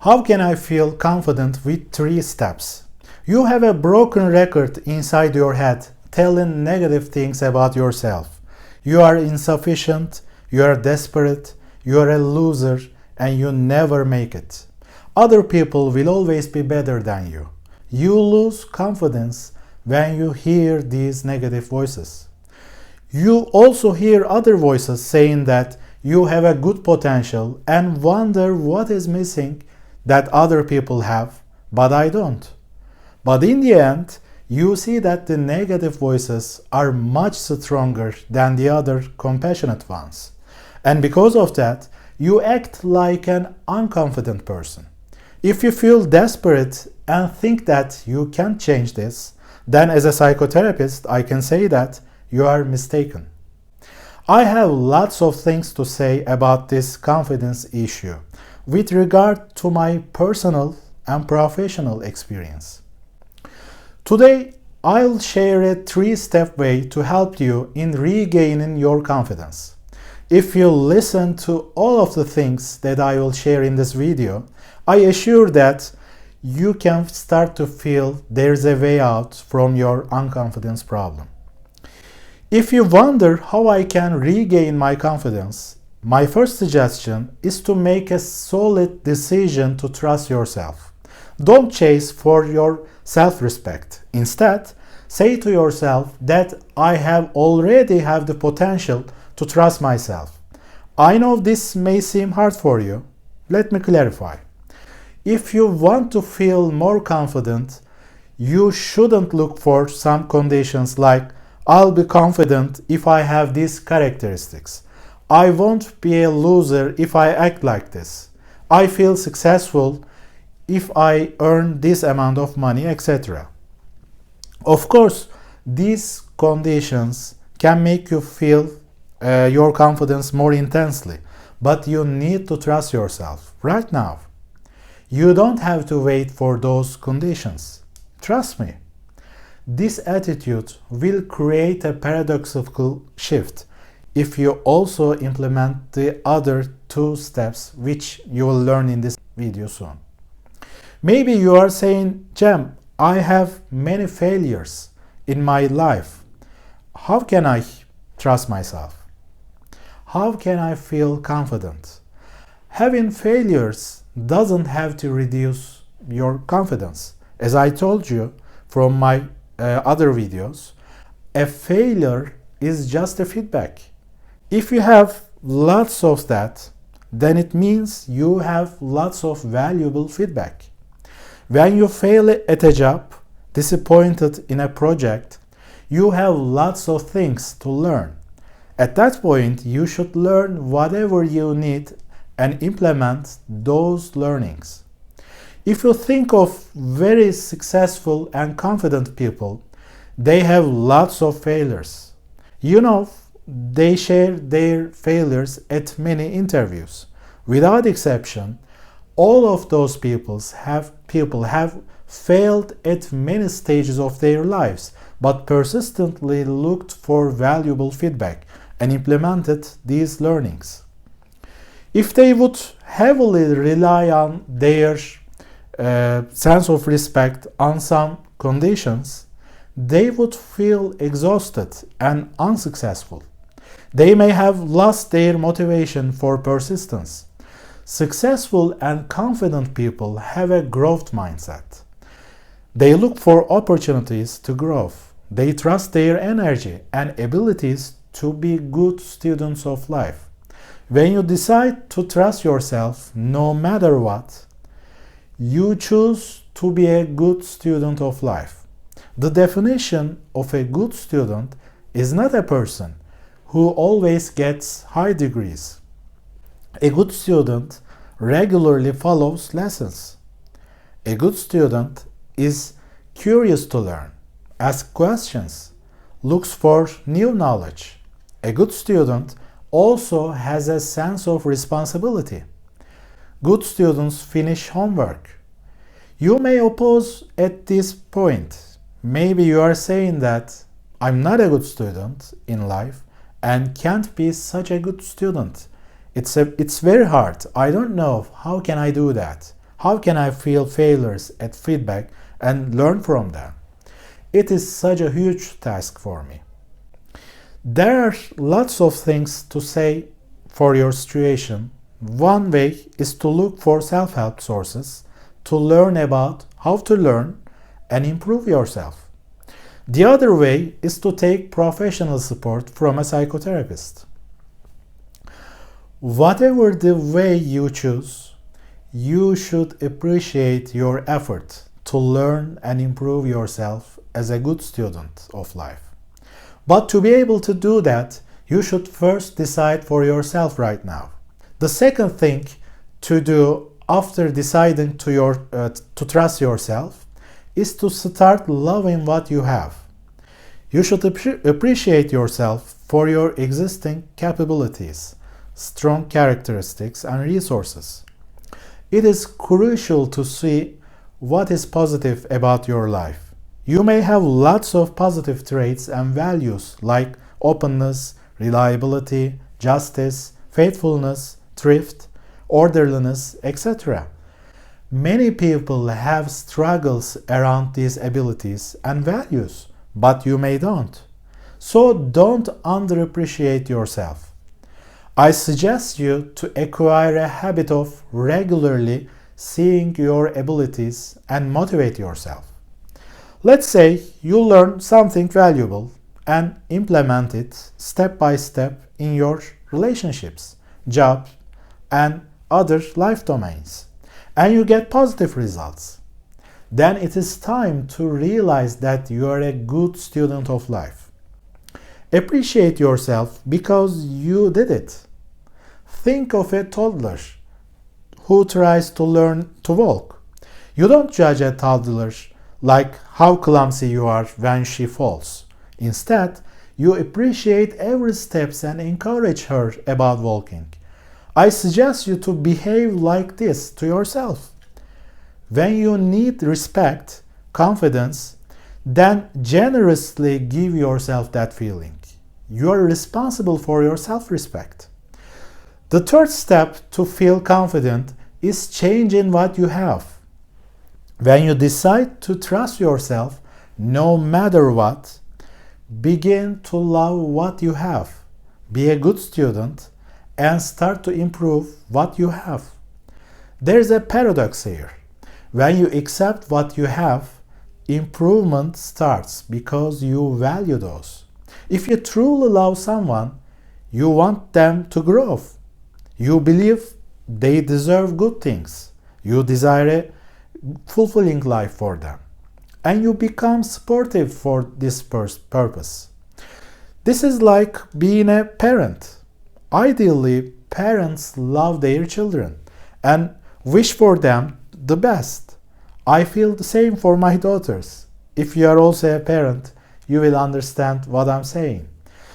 How can I feel confident with 3 steps? You have a broken record inside your head telling negative things about yourself. You are insufficient, you are desperate, you are a loser, and you never make it. Other people will always be better than you. You lose confidence when you hear these negative voices. You also hear other voices saying that you have a good potential and wonder what is missing that other people have, but I don't. But in the end, you see that the negative voices are much stronger than the other compassionate ones. And because of that, you act like an unconfident person. If you feel desperate and think that you can't change this, then as a psychotherapist, I can say that you are mistaken. I have lots of things to say about this confidence issue with regard to my personal and professional experience. Today, I'll share a 3-step way to help you in regaining your confidence. If you listen to all of the things that I will share in this video, I assure that you can start to feel there's a way out from your unconfidence problem. If you wonder how I can regain my confidence, my first suggestion is to make a solid decision to trust yourself. Don't chase for your self-respect. Instead, say to yourself that I already have the potential to trust myself. I know this may seem hard for you. Let me clarify. If you want to feel more confident, you shouldn't look for some conditions like I'll be confident if I have these characteristics. I won't be a loser if I act like this. I feel successful if I earn this amount of money, etc. Of course, these conditions can make you feel your confidence more intensely, but you need to trust yourself right now. You don't have to wait for those conditions. Trust me. This attitude will create a paradoxical shift if you also implement the other 2 steps which you will learn in this video soon. Maybe you are saying, Cem, I have many failures in my life. How can I trust myself? How can I feel confident? Having failures doesn't have to reduce your confidence. As I told you from my other videos, a failure is just a feedback. If you have lots of that, then it means you have lots of valuable feedback. When you fail at a job, disappointed in a project, you have lots of things to learn. At that point, you should learn whatever you need and implement those learnings. If you think of very successful and confident people, they have lots of failures. You know, they share their failures at many interviews. Without exception, all of those people have failed at many stages of their lives, but persistently looked for valuable feedback and implemented these learnings. If they would heavily rely on their sense of respect on some conditions, they would feel exhausted and unsuccessful. They may have lost their motivation for persistence. Successful and confident people have a growth mindset. They look for opportunities to grow. They trust their energy and abilities to be good students of life. When you decide to trust yourself no matter what, you choose to be a good student of life. The definition of a good student is not a person who always gets high degrees. A good student regularly follows lessons. A good student is curious to learn, asks questions, looks for new knowledge. A good student also has a sense of responsibility. Good students finish homework. You may oppose at this point. Maybe you are saying that I'm not a good student in life and can't be such a good student. It's very hard. I don't know how can I do that. How can I feel failures at feedback and learn from them? It is such a huge task for me. There are lots of things to say for your situation. One way is to look for self-help sources to learn about how to learn and improve yourself. The other way is to take professional support from a psychotherapist. Whatever the way you choose, you should appreciate your effort to learn and improve yourself as a good student of life. But to be able to do that, you should first decide for yourself right now. The second thing to do after deciding to trust yourself is to start loving what you have. You should appreciate yourself for your existing capabilities, strong characteristics, and resources. It is crucial to see what is positive about your life. You may have lots of positive traits and values like openness, reliability, justice, faithfulness, thrift, orderliness, etc. Many people have struggles around these abilities and values, but you may don't. So don't underappreciate yourself. I suggest you to acquire a habit of regularly seeing your abilities and motivate yourself. Let's say you learn something valuable and implement it step by step in your relationships, job, and other life domains, and you get positive results. Then it is time to realize that you are a good student of life. Appreciate yourself because you did it. Think of a toddler who tries to learn to walk. You don't judge a toddler like how clumsy you are when she falls. Instead, you appreciate every step and encourage her about walking. I suggest you to behave like this to yourself. When you need respect, confidence, then generously give yourself that feeling. You are responsible for your self-respect. The third step to feel confident is changing what you have. When you decide to trust yourself, no matter what, begin to love what you have. Be a good student and start to improve what you have. There is a paradox here. When you accept what you have, improvement starts because you value those. If you truly love someone, you want them to grow. You believe they deserve good things. You desire a fulfilling life for them. And you become supportive for this purpose. This is like being a parent. Ideally, parents love their children and wish for them the best. I feel the same for my daughters. If you are also a parent, you will understand what I'm saying.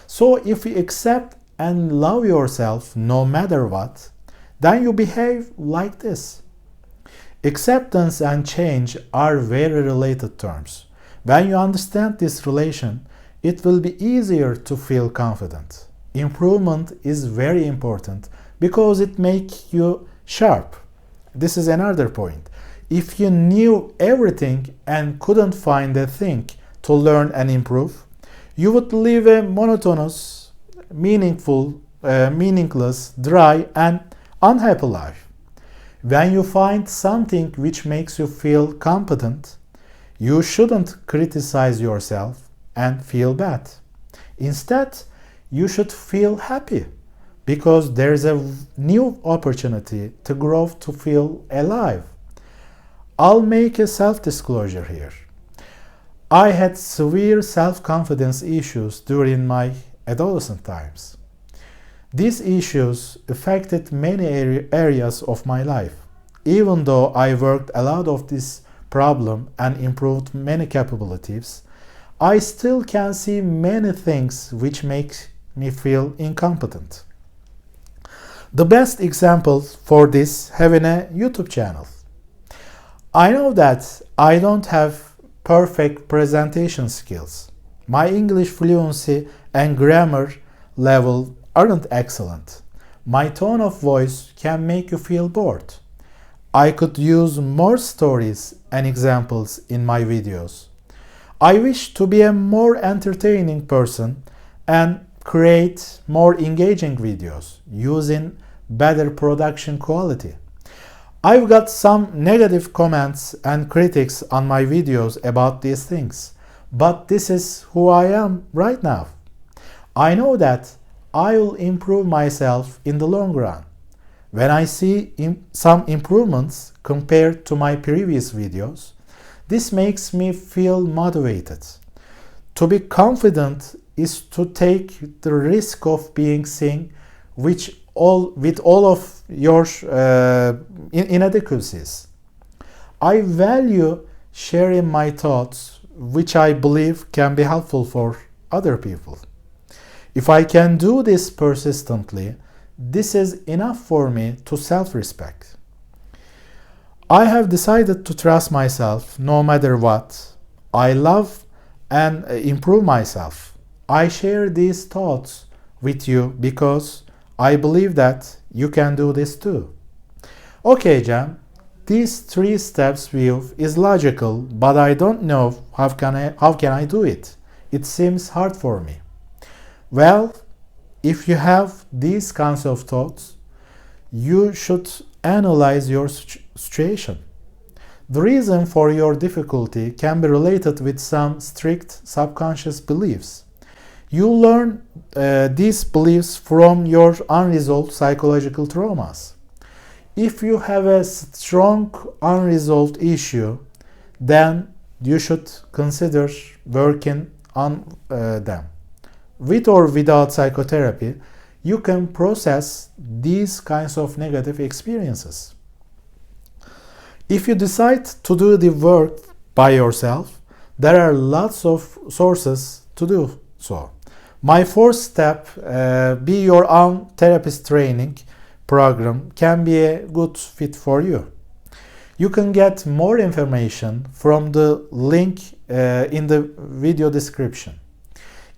So if you accept and love yourself no matter what, then you behave like this. Acceptance and change are very related terms. When you understand this relation, it will be easier to feel confident. Improvement is very important because it makes you sharp. This is another point. If you knew everything and couldn't find a thing to learn and improve, you would live a monotonous, meaningless, dry, and unhappy life. When you find something which makes you feel competent, you shouldn't criticize yourself and feel bad. Instead, you should feel happy because there is a new opportunity to grow, to feel alive. I'll make a self-disclosure here. I had severe self-confidence issues during my adolescent times. These issues affected many areas of my life. Even though I worked a lot of this problem and improved many capabilities, I still can see many things which make me feel incompetent. The best example for this having a YouTube channel. I know that I don't have perfect presentation skills. My English fluency and grammar level aren't excellent. My tone of voice can make you feel bored. I could use more stories and examples in my videos. I wish to be a more entertaining person and create more engaging videos using better production quality. I've got some negative comments and critics on my videos about these things, but this is who I am right now. I know that I will improve myself in the long run. When I see some improvements compared to my previous videos, this makes me feel motivated. To be confident is to take the risk of being seen with all of your inadequacies. I value sharing my thoughts, which I believe can be helpful for other people. If I can do this persistently, this is enough for me to self-respect. I have decided to trust myself no matter what. I love and improve myself. I share these thoughts with you because I believe that you can do this too. Okay, Jan, these 3 steps view is logical, but I don't know how can I do it. It seems hard for me. Well, if you have these kinds of thoughts, you should analyze your situation. The reason for your difficulty can be related with some strict subconscious beliefs. You learn these beliefs from your unresolved psychological traumas. If you have a strong unresolved issue, then you should consider working on them. With or without psychotherapy, you can process these kinds of negative experiences. If you decide to do the work by yourself, there are lots of sources to do so. My 4th step, be your own therapist training program, can be a good fit for you. You can get more information from the link in the video description.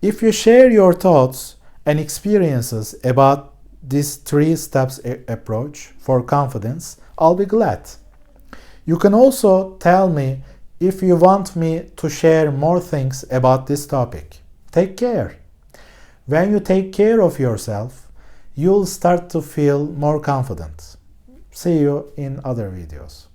If you share your thoughts and experiences about this 3 steps approach for confidence, I'll be glad. You can also tell me if you want me to share more things about this topic. Take care. When you take care of yourself, you'll start to feel more confident. See you in other videos.